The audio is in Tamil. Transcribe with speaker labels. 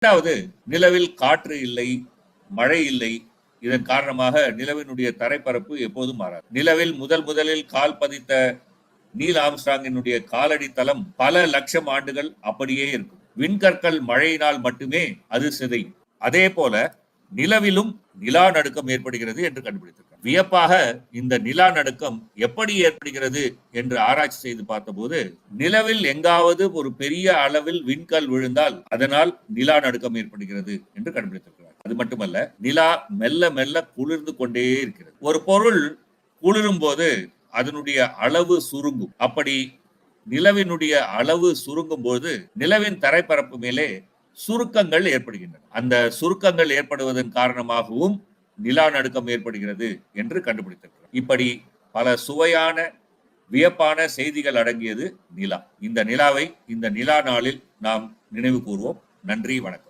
Speaker 1: இரண்டாவது, நிலவில் காற்று இல்லை, மழை இல்லை. இதன் காரணமாக நிலவினுடைய தரைப்பரப்பு எப்போதும் மாறாது. நிலவில் முதலில் கால் பதித்த நீல் ஆம்ஸ்ட்ராங்கினுடைய காலடி தளம் பல லட்சம் ஆண்டுகள் அப்படியே இருக்கும். விண்கற்கள் மழையினால் மட்டுமே அது சிதையும். அதே போல நிலவிலும் நிலா நடுக்கம் ஏற்படுகிறது என்று கண்டுபிடித்திருக்கிறார். வியப்பாக இந்த நிலா நடுக்கம் எப்படி ஏற்படுகிறது என்று ஆராய்ச்சி செய்து பார்த்தபோது, நிலவில் எங்காவது ஒரு பெரிய அளவில் விண்கல் விழுந்தால் அதனால் நிலா நடுக்கம் ஏற்படுகிறது என்று கண்டுபிடித்திருக்கிறார். அது மட்டுமல்ல, நிலா மெல்ல மெல்ல குளிர்ந்து கொண்டே இருக்கிறது. ஒரு பொருள் குளிரும் போது அதனுடைய அளவு சுருங்கும். அப்படி நிலவினுடைய அளவு சுருங்கும் போது நிலவின் தரைப்பரப்பு மேலே சுருக்கங்கள் ஏற்படுகின்றன. அந்த சுருக்கங்கள் ஏற்படுவதன் காரணமாகவும் நிலா நடுக்கம் ஏற்படுகிறது என்று கண்டுபிடித்திருக்கிறார். இப்படி பல சுவையான வியப்பான செய்திகள் அடங்கியது நிலா. இந்த நிலாவை இந்த நிலா நாளில் நாம் நினைவு கூர்வோம். நன்றி, வணக்கம்.